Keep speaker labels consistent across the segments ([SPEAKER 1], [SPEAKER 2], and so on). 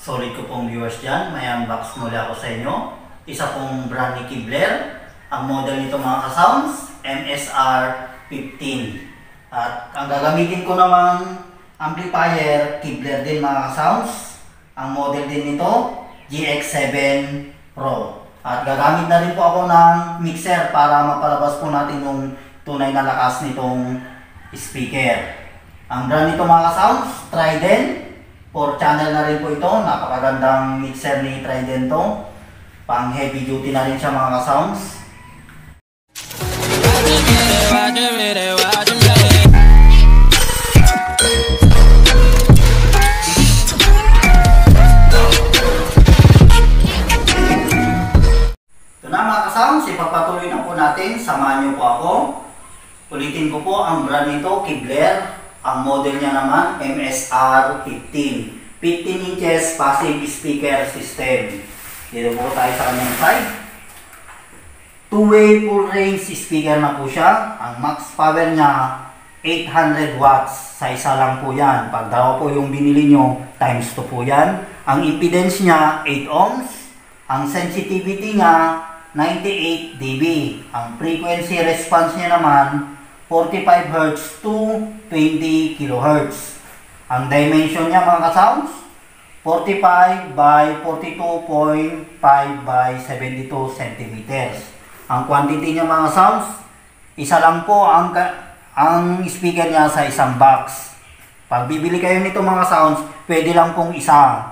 [SPEAKER 1] solid ko pong viewers dyan, may unbox muli ako sa inyo. Isa pong brand ni Kibler. Ang model nito mga ka-sounds, MSR-15. At ang gagamitin ko namang amplifier, Kibler din mga ka-sounds. Ang model din nito, GX7 Pro. At gagamit na rin po ako ng mixer para mapalabas po natin yung tunay na lakas nitong speaker. Ang brand nito mga ka-sounds, Trident. 4 channel na rin po ito. Napakagandang mixer ni Trident to. Pang heavy duty na rin siya mga ka-sounds. Ito na mga ka-sounds, ipapatuloy na po natin. Samahan niyo po ako. Ulitin ko po ang brand nito, Kibler. Ang model niya naman, MSR-15. 15 inches passive speaker system. Dito po tayo sa kanyang side. Two-way full range speaker na po siya. Ang max power niya, 800 watts. Sa isa lang po yan. Pag daw po yung binili nyo, times 2 po yan. Ang impedance niya, 8 ohms. Ang sensitivity niya, 98 dB. Ang frequency response niya naman, 45 Hz to 20 kHz. Ang dimension niya mga ka-sounds, 45 by 42.5 by 72 cm. Ang quantity niya mga sounds, isa lang po ang speaker niya sa isang box. Pag bibili kayo nito mga sounds, pwede lang pong isa.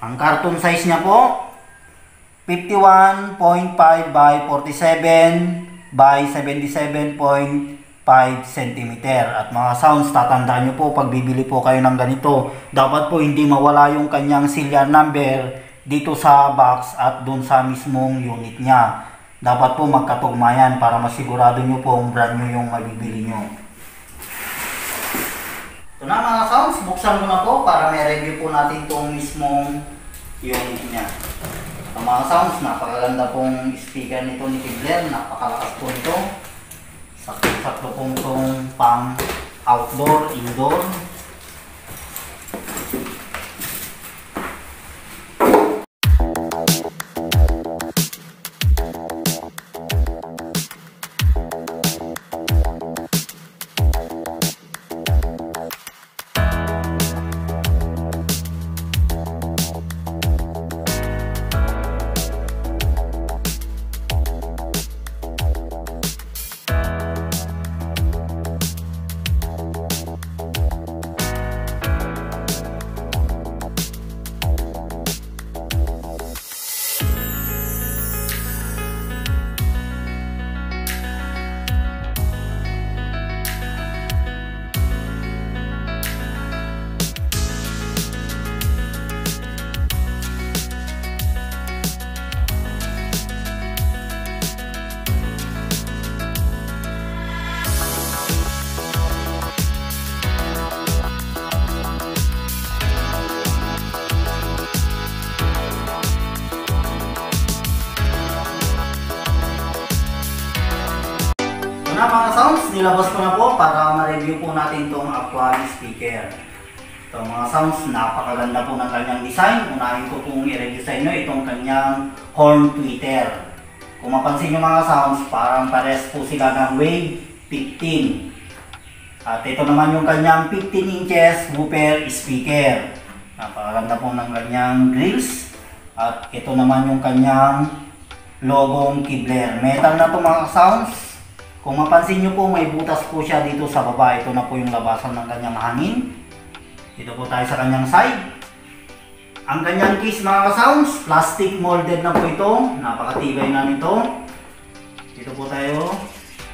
[SPEAKER 1] Ang carton size niya po, 51.5 by 47 by 77.5 cm. At mga sounds, tatandaan nyo po pag bibili po kayo ng ganito, dapat po hindi mawala yung kanyang serial number dito sa box at dun sa mismong unit niya. Dapat po magkatugma yan para masigurado nyo po ang brand nyo yung mabibili nyo. Ito na mga sounds, buksan ko na po para may review po natin itong mismong unit niya. Ang mga sounds, napakaganda pong speaker nito ni Kibler, napakalakas po nito. Sakto pong itong pang outdoor, indoor. Na mga sounds, nilabas ko na po para ma-review po natin itong Aquali speaker. Ito mga sounds, napakaganda po ng kanyang design. Unahin ko pong i-review sa inyo itong kanyang horn tweeter. Kung mapansin nyo mga sounds, parang pares po sila ng Wave 15. At ito naman yung kanyang 15 inches woofer speaker. Napakaganda po ng kanyang grills. At ito naman yung kanyang logong Kibler. Metal na ito mga sounds. Kung mapansin nyo po, may butas po siya dito sa baba. Ito na po yung labasan ng kanyang hangin. Dito po tayo sa kanyang side. Ang kanyang case mga ka-sounds, plastic molded na po ito. Napakatibay na nito. Dito po tayo.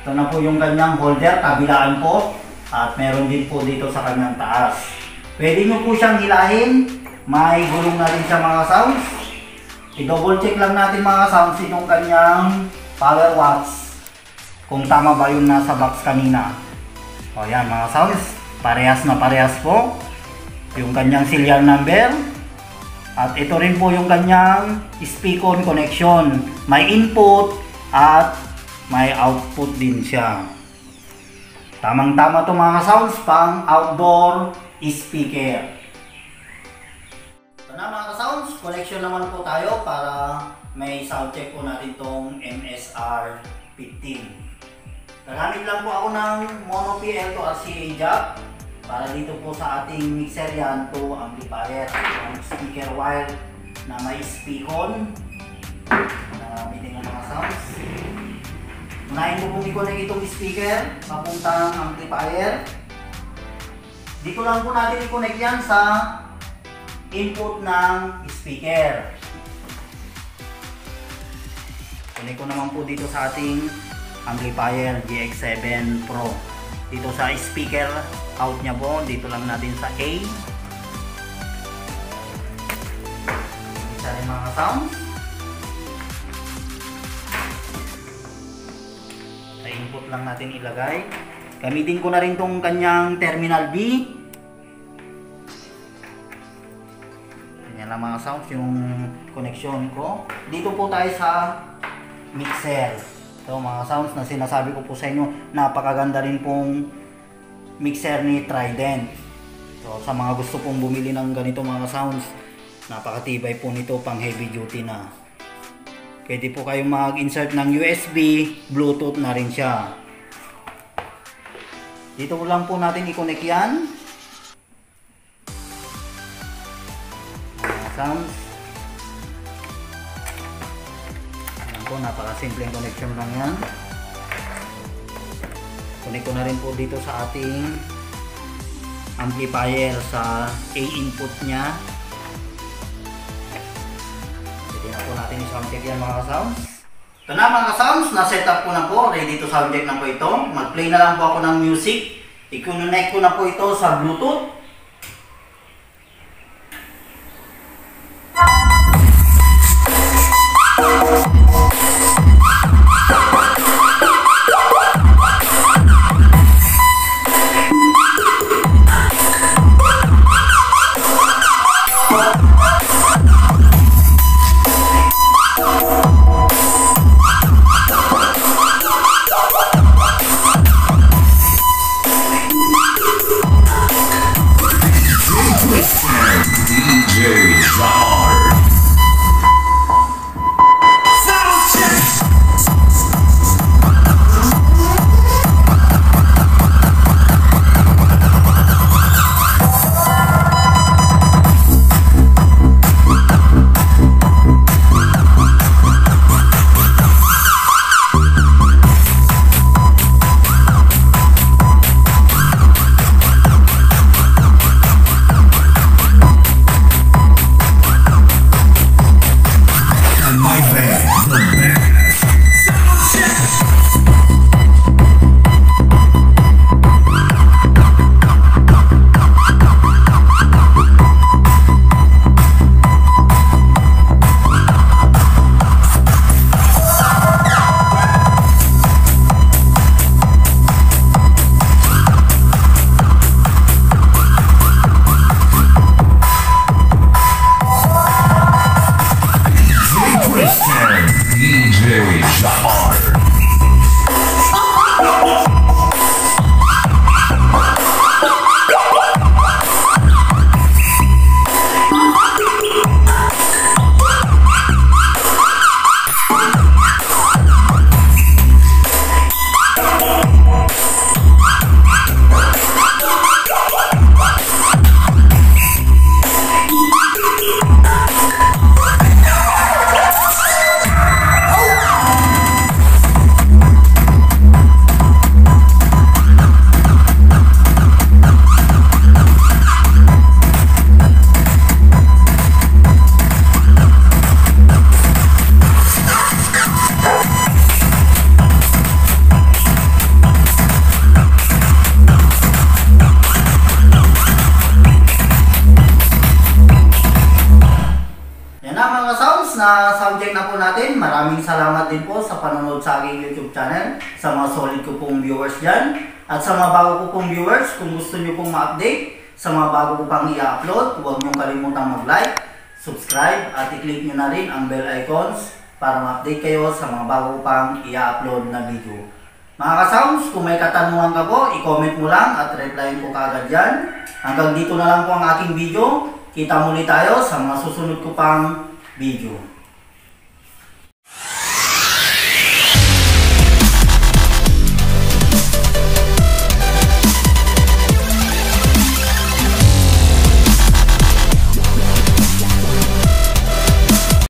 [SPEAKER 1] Ito na po yung kanyang holder, kabilaan po. At meron din po dito sa kanyang taas. Pwede nyo po siyang hilahin. May gulong na rin siya mga sounds. I-double check lang natin mga sounds itong kanyang power watts. Kung tama ba yung nasa box kanina. O yan mga sounds, parehas na parehas po. Yung kanyang serial number. At ito rin po yung kanyang speak-on connection. May input at may output din siya. Tamang-tama to mga sounds pang outdoor speaker. So na mga ka-sounds, connection naman po tayo para may sound check po natin tong MSR 15. Nagamit lang po ako ng Mono PL to RCA jack para dito po sa ating mixer yan to amplifier, yung speaker wire na may speakon. Nagamitin ng mga sounds. Unahin ko pong i-connect itong speaker papuntang amplifier. Dito lang po natin i-connect yan sa input ng speaker. Connect ko naman po dito sa ating amplifier GX7 Pro. Dito sa speaker out niya po, dito lang natin sa A. Isa rin mga sounds. Sa input lang natin ilagay. Gamitin ko na rin tong kanyang terminal B. Yan lang mga sounds yung connection ko. Dito po tayo sa mixer. So mga sounds na sinasabi ko po sa inyo, napakaganda rin pong mixer ni Trident. So sa mga gusto pong bumili ng ganito mga sounds, napakatibay po nito, pang heavy duty na. Pwede po kayong mag-insert ng USB, Bluetooth na rin siya. Dito lang po natin i-connect yan. Mga sounds. Po, napaka-simpleng connection lang yan. Connect ko na rin po dito sa ating amplifier sa A input nya. Pwede na po natin i-sound check yan mga sounds. Ito na mga sounds, na-set up ko na po. Ready to sound check na po ito. Mag-play na lang po ako ng music. I-connect ko na po ito sa Bluetooth. Na subject na po natin. Maraming salamat din po sa panonood sa aking YouTube channel, sa mga solid ko pong viewers dyan, at sa mga bago ko pong viewers. Kung gusto nyo pong ma-update sa mga bago ko pang i-upload, huwag nyo kalimutang mag-like, subscribe, at i-click nyo na rin ang bell icons para ma-update kayo sa mga bago ko pang i-upload na video. Mga ka-sounds, kung may katanungan ka po, i-comment mo lang at replyin ko kagad dyan. Hanggang dito na lang po ang aking video. kita muli tayo sa mga susunod ko pang video.